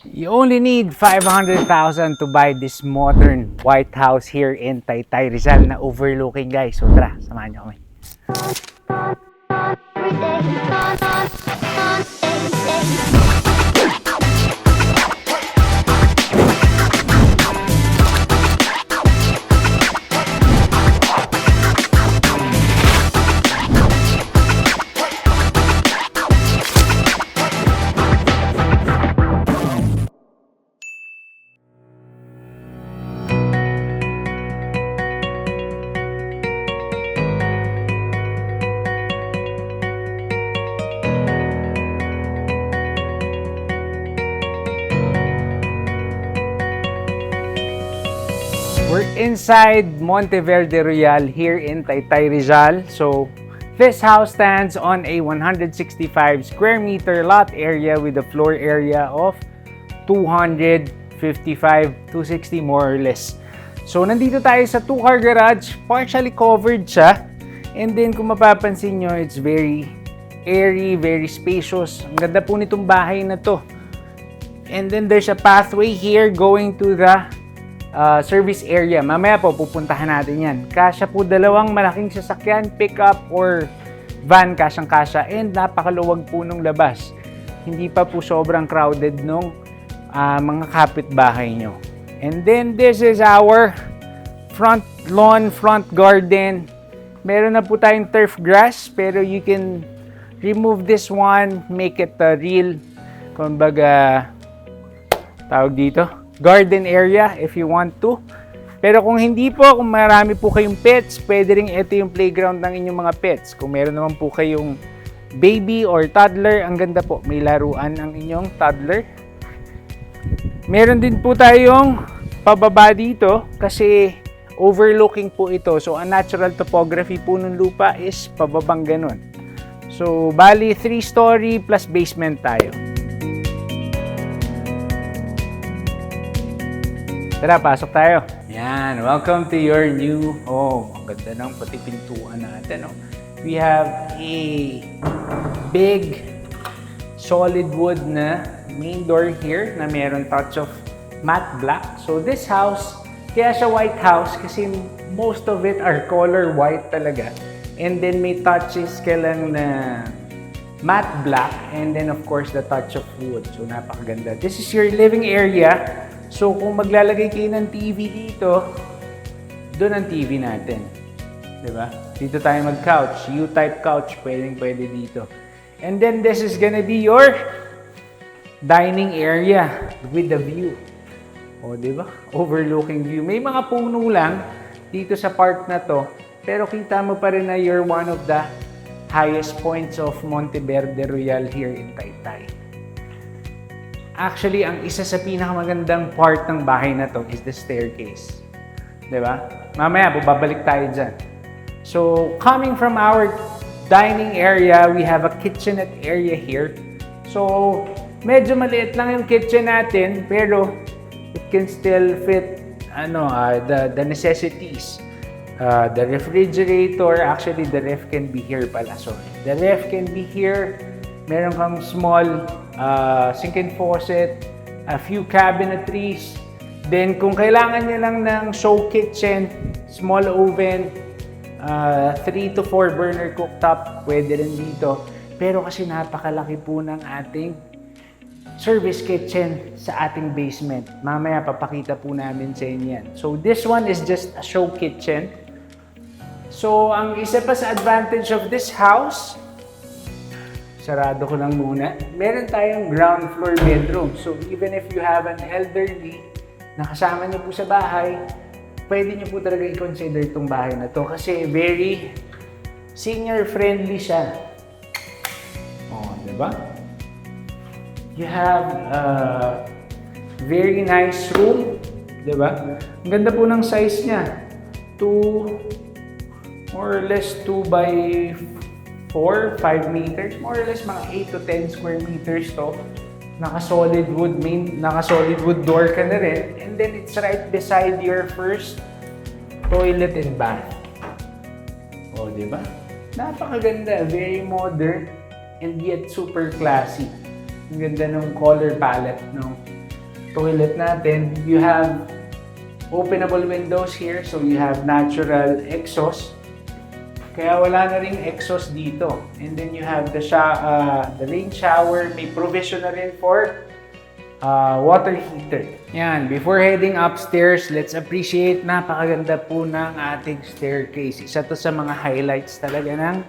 You only need 500,000 to buy this modern White House here in Taytay Rizal na overlooking, guys. So tara, samahan niyo kami. We're inside Monteverde Royal here in Taytay Rizal. So this house stands on a 165 square meter lot area with a floor area of 255, 260 more or less. So nandito tayo sa 2-car garage, partially covered siya. And then kung mapapansin nyo, it's very airy, very spacious. Ang ganda po nitong bahay na to. And then there's a pathway here going to the service area. Mamaya po pupuntahan natin yan. Kasya po dalawang malaking sasakyan, pickup or van, kasyang-kasya, and napakaluwag po nung labas. Hindi pa po sobrang crowded nung mga kapitbahay nyo. And then this is our front lawn, front garden. Meron na po tayong turf grass, pero you can remove this one, make it real, kumbaga, tawag dito, garden area if you want to. Pero kung hindi po, kung marami po kayong pets, pwede rin ito yung playground ng inyong mga pets. Kung meron naman po kayong baby or toddler, ang ganda po, may laruan ang inyong toddler. Meron din po tayong pababa dito kasi overlooking po ito. So, ang natural topography po ng lupa is pababang ganun. So, bali 3-story plus basement tayo. Tara, pasok tayo. Yan, welcome to your new home. Ang ganda ng pati pintuan natin. No? We have a big solid wood na main door here na mayroon touch of matte black. So this house, kaya siya white house kasi most of it are color white talaga. And then may touches ka lang na matte black and then of course the touch of wood. So napakaganda. This is your living area. So kung maglalagay kayo ng TV dito, doon ang TV natin. Diba? Dito tayo mag-couch. U-type couch, pwede dito. And then this is gonna be your dining area with the view. O, diba? Overlooking view. May mga puno lang dito sa part na to, pero kita mo pa rin na you're one of the highest points of Monteverde Royal here in Taytay. Actually, ang isa sa pinakamagandang part ng bahay na to is the staircase. Diba? Mamaya, babalik tayo dyan. So, coming from our dining area, we have a kitchenette area here. So, medyo maliit lang yung kitchen natin, pero it can still fit the necessities. The refrigerator, actually the ref can be here pala. So, the ref can be here. Meron kang small sink and faucet, a few cabinetries. Then kung kailangan nyo lang ng show kitchen, small oven, 3 to 4 burner cooktop, pwede rin dito. Pero kasi napakalaki po ng ating service kitchen sa ating basement. Mamaya papakita po namin sa inyo yan. So this one is just a show kitchen. So ang isa pa sa advantage of this house, sarado ko lang muna, meron tayong ground floor bedroom. So even if you have an elderly na kasama niyo po sa bahay, pwede niyo po talaga i-consider itong bahay na to kasi very senior friendly siya. Oh, diba? You have a very nice room, diba? Ang ganda po ng size niya. More or less 2 by 4, 5 meters, more or less mga 8 to 10 square meters to. Naka-solid wood door ka na rin. And then it's right beside your first toilet and bath. O, di ba? Napakaganda, very modern and yet super classy. Ang ganda ng color palette ng toilet natin. You have openable windows here, so you have natural exhaust. Kaya wala na ring exhaust dito. And then you have the rain shower. May provision na rin for water heater. Yan, before heading upstairs, let's appreciate napakaganda po ng ating staircase. Isa to sa mga highlights talaga ng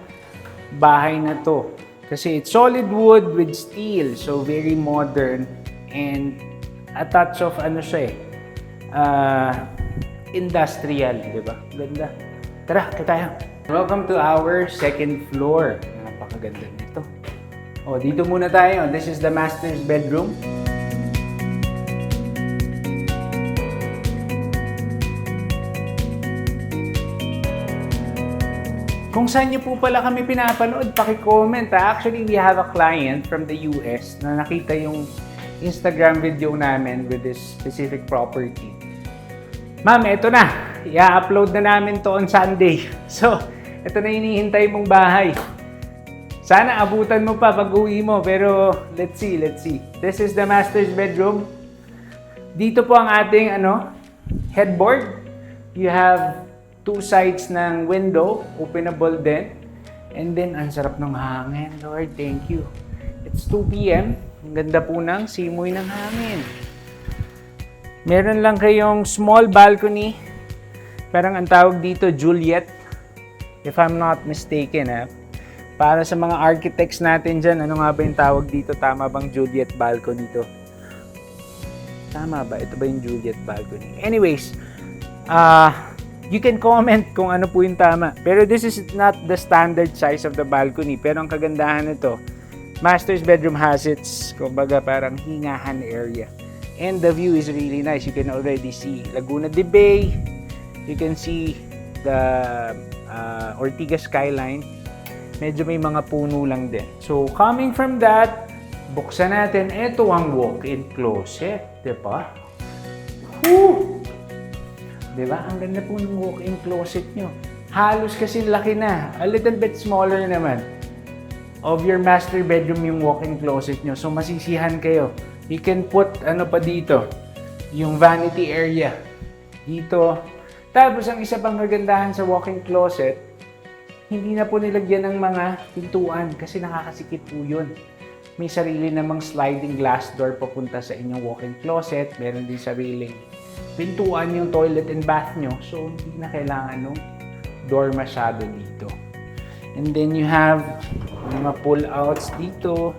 bahay na to. Kasi it's solid wood with steel, so very modern and a touch of ano siya industrial, di ba? Ganda. Tara, tayo. Welcome to our second floor. Napakaganda nito. Oh, dito muna tayo. This is the master's bedroom. Kung saan niyo po pala kami pinapanood, paki-comment ha. Actually, we have a client from the US na nakita yung Instagram video namin with this specific property. Ma'am, eto na. I-upload na namin to on Sunday. So, eto na hinihintay mong bahay. Sana abutan mo pa pag-uwi mo, pero let's see. This is the master's bedroom. Dito po ang ating headboard. You have two sides ng window, openable din. And then, ang sarap ng hangin. Lord, thank you. It's 2 p.m. Ang ganda po ng simoy ng hangin. Meron lang kayong small balcony. Parang ang tawag dito, Juliet. If I'm not mistaken, ha. Para sa mga architects natin dyan, ano nga ba yung tawag dito? Tama bang Juliet balcony to? Tama ba? Ito ba yung Juliet balcony? Anyways, you can comment kung ano po yung tama. Pero this is not the standard size of the balcony. Pero ang kagandahan nito, master's bedroom has its, kumbaga parang hingahan area. And the view is really nice. You can already see Laguna de Bay. You can see the Ortigas skyline. Medyo may mga puno lang din. So, coming from that, buksan natin. Ito ang walk-in closet. Diba? Woo! Diba? Ang ganda po ng walk-in closet nyo. Halos kasi laki na. A little bit smaller naman of your master bedroom yung walk-in closet nyo. So, masisihan kayo. You can put, pa dito, yung vanity area. Dito. Tapos, ang isa pang kagandahan sa walk-in closet, hindi na po nilagyan ng mga pintuan kasi nakakasikip po yun. May sarili namang sliding glass door papunta sa inyong walk-in closet. Meron din sariling pintuan yung toilet and bath nyo. So, hindi na kailangan ng door masyado dito. And then, you have mga pull-outs dito.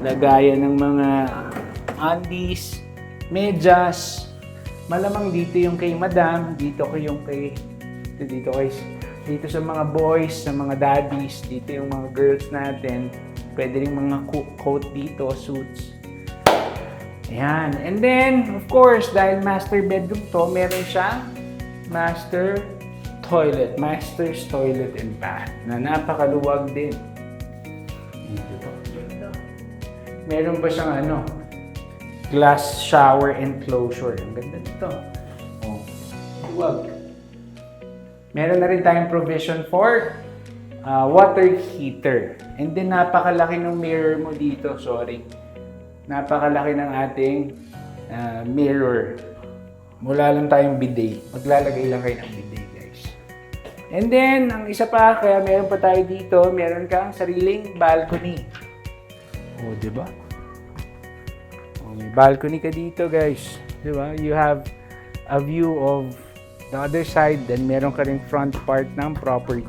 Lagayan ng mga undies, medyas. Malamang dito yung kay madam, dito sa mga boys, sa mga daddies, dito yung mga girls natin. Pwede rin mga coat dito, suits. Ayan. And then, of course, dahil master bedroom to, meron siyang master's toilet and bath na napakaluwag din. Meron pa siyang glass shower enclosure. Ang ganda nito. Oh, luwag. Meron na rin tayong provision for water heater. And then napakalaki ng mirror mo dito. Sorry. Napakalaki ng ating mirror. Wala lang tayong bidet. Maglalagay lang kayo ng bidet, guys. And then, ang isa pa, kaya meron pa tayo dito, meron kang sariling balcony. Oh, diba? Oh, may balcony ka dito, guys. Diba? You have a view of the other side, then meron ka rin front part ng property.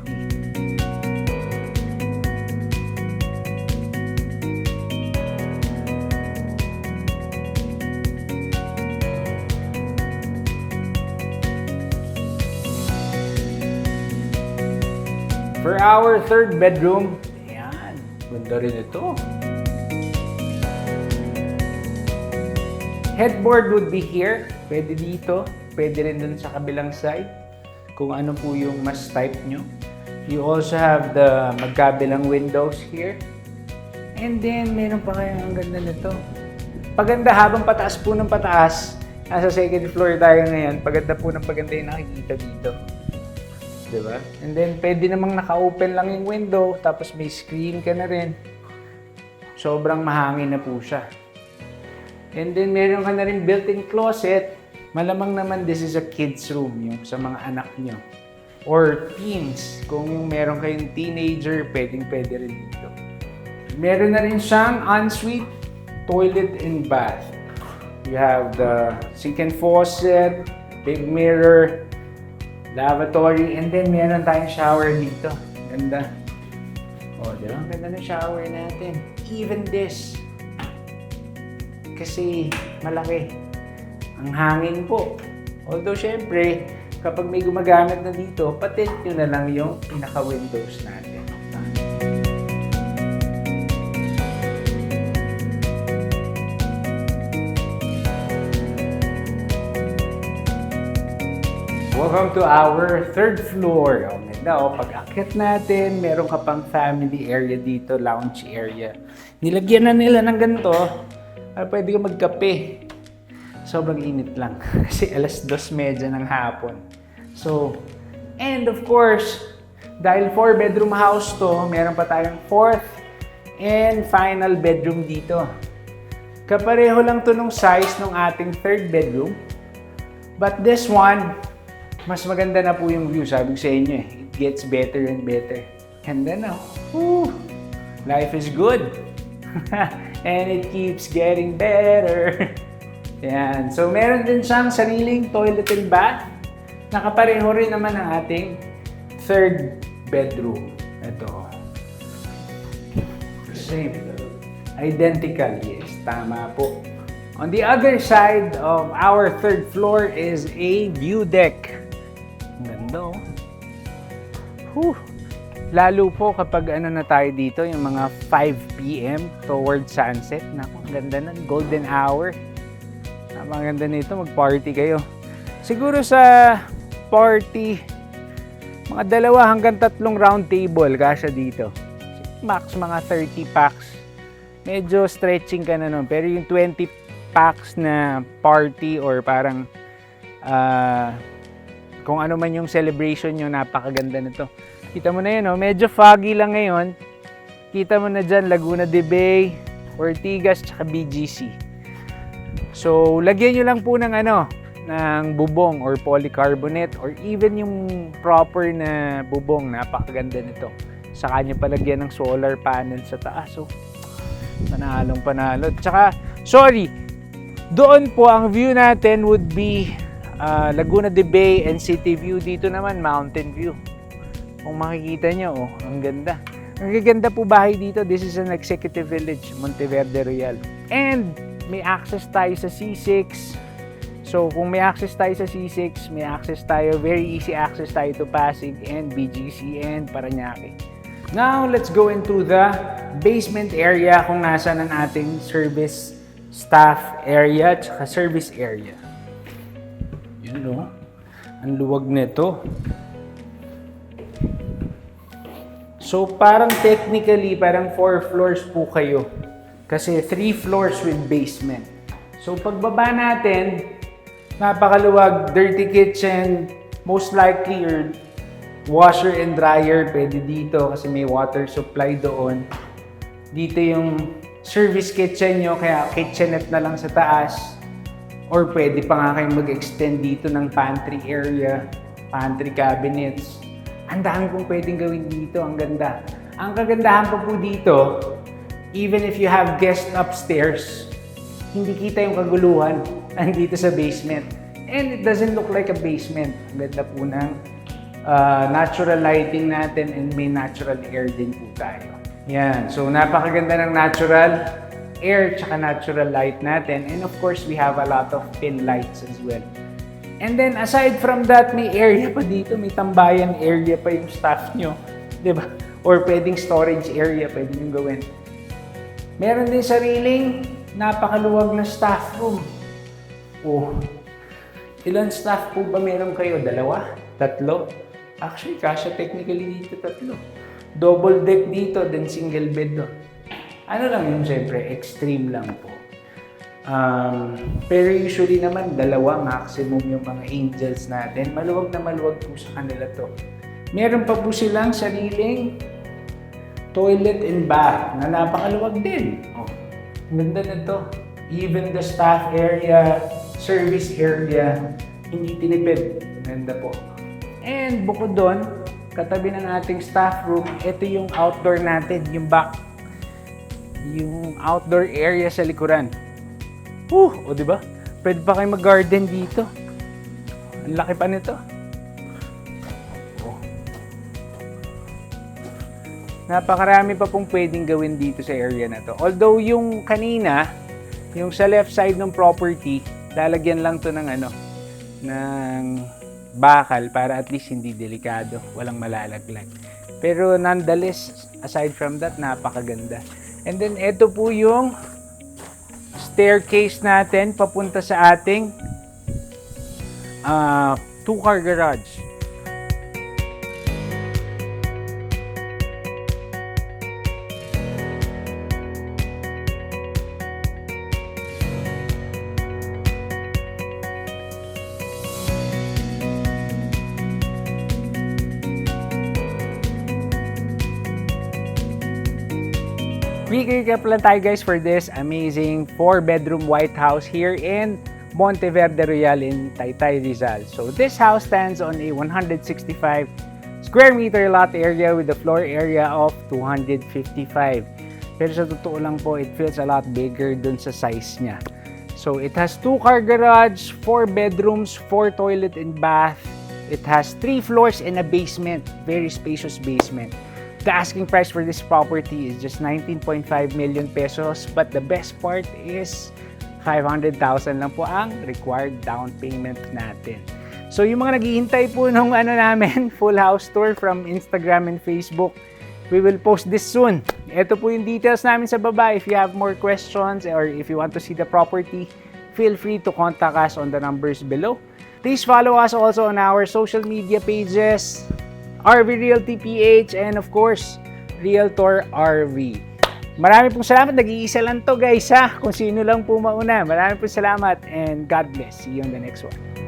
For our third bedroom, ayan, ganda rin ito. Headboard would be here, pwede dito, pwede rin dun sa kabilang side, kung ano po yung mas type nyo. You also have the magkabilang windows here. And then, meron pa kayong ang ganda nito. Paganda habang pataas po ng pataas, nasa second floor tayo ngayon, paganda po ng paganda yung nakikita dito. Diba? And then, pwede namang naka-open lang yung window, tapos may screen ka na rin. Sobrang mahangin na po siya. And then meron ka na rin built-in closet. Malamang naman this is a kid's room, yung sa mga anak nyo. Or teens. Kung yung meron kayong teenager, pwede rin dito. Meron na rin siyang ensuite toilet and bath. You have the sink and faucet, big mirror, lavatory, and then meron tayong shower dito. Ganda. O, di ba? Ganda ng shower natin. Even this. Kasi malaki. Ang hangin po. Although, syempre, kapag may gumagamit na dito, patent nyo na lang yung pinaka-windows natin. Welcome to our third floor. O, ganda o. Pag-akit natin, meron ka pang family area dito, lounge area. Nilagyan na nila ng ganito. Pwede ka magkape. Sobrang init lang. Kasi alas 2:30 ng hapon. So, and of course, dahil 4-bedroom house to, meron pa tayong 4th and final bedroom dito. Kapareho lang to nung size ng ating 3rd bedroom. But this one, mas maganda na po yung view. Sabi ko sa inyo eh, it gets better and better. Ganda na. Woo! Life is good. And it keeps getting better. Yan. So, meron din siyang sariling toilet and bath. Nakapareho rin naman ang ating 3rd bedroom. Ito. Same. Identical. Yes, tama po. On the other side of our 3rd floor is a view deck. Ganda oh. Whew. Lalo po kapag ano na tayo dito, yung mga 5 p.m. towards sunset. Naku, ganda na. Golden hour. Napakaganda nito. Mag-party kayo. Siguro sa party, mga 2 hanggang 3 round table kasya dito. Max mga 30 packs. Medyo stretching ka na nun. Pero yung 20 packs na party or parang kung ano man yung celebration nyo, napakaganda nito. Kita mo na yun, oh. Medyo foggy lang ngayon. Kita mo na dyan, Laguna de Bay, Ortigas, tsaka BGC. So, lagyan nyo lang po ng ng bubong or polycarbonate or even yung proper na bubong. Napakaganda nito. Saka nyo palagyan ng solar panel sa taas. So, panalong panalo. Tsaka, sorry, doon po ang view natin would be Laguna de Bay and City View. Dito naman, Mountain View. Kung makikita nyo, oh, ang ganda. Ang gaganda po bahay dito. This is an executive village, Monteverde Royal. And may access tayo sa C6. So, kung may access tayo sa C6, may access tayo, very easy access tayo to Pasig and BGC and Parañaque. Now, let's go into the basement area kung nasa ng ating service staff area at service area. Yun o. Ang luwag nito. So, parang technically, parang 4 floors po kayo. Kasi 3 floors with basement. So, pagbaba natin, napakaluwag, dirty kitchen, most likely your washer and dryer, pwede dito kasi may water supply doon. Dito yung service kitchen nyo, kaya kitchenette na lang sa taas. Or pwede pa nga kayong mag-extend dito ng pantry area, pantry cabinets. Ang dami pong pwedeng gawin dito, ang ganda. Ang kagandahan pa po dito, even if you have guests upstairs, hindi kita yung kaguluhan andito sa basement. And it doesn't look like a basement. Ang ganda po ng natural lighting natin and may natural air din po tayo. Yan. So, napakaganda ng natural air tsaka natural light natin. And of course, we have a lot of pin lights as well. And then, aside from that, may area pa dito. May tambayan area pa yung staff nyo. Diba? Or pwedeng storage area, pwede nyo gawin. Meron din sariling napakaluwag na staff room. Oh. Ilan staff po ba meron kayo? 2? 3? Actually, kasya technically dito 3. Double deck dito, then single bed doon. Ano lang yun, syempre, extreme lang po. Pero usually naman, 2 maximum yung mga angels natin. Maluwag na maluwag po sa kanila to. Meron pa po silang sariling toilet and bath na napakaluwag din. Oh, ganda na to. Even the staff area, service area, hindi tinipid. Ganda po. And bukod doon, katabi ng ating staff room, ito yung outdoor natin, yung back. Yung outdoor area sa likuran. O di ba? Pwede pa kayo mag-garden dito. Ang laki pa nito. Napakarami pa pong pwedeng gawin dito sa area na to. Although yung kanina, yung sa left side ng property, lalagyan lang to ng ng bakal para at least hindi delikado, walang malalaglag. Pero nonetheless, aside from that, napakaganda. And then ito po yung staircase natin papunta sa ating 2-car garage. Quick recap lang tayo guys for this amazing 4-bedroom white house here in Monteverde Royal in Taytay, Rizal. So this house stands on a 165 square meter lot area with a floor area of 255. Pero sa totoo lang po, it feels a lot bigger dun sa size niya. So it has 2-car garage, 4 bedrooms, 4 toilet and bath. It has 3 floors and a basement, very spacious basement. The asking price for this property is just 19.5 million pesos, but the best part is 500,000 lang po ang required down payment natin. So yung mga naghihintay po nung namin, full house tour from Instagram and Facebook, we will post this soon. Ito po yung details namin sa baba. If you have more questions or if you want to see the property, feel free to contact us on the numbers below. Please follow us also on our social media pages, RV Realty PH, and of course, Realtor RV. Marami pong salamat. Nag-iisa lang to guys ha. Kung sino lang po mauna. Marami pong salamat and God bless. See you on the next one.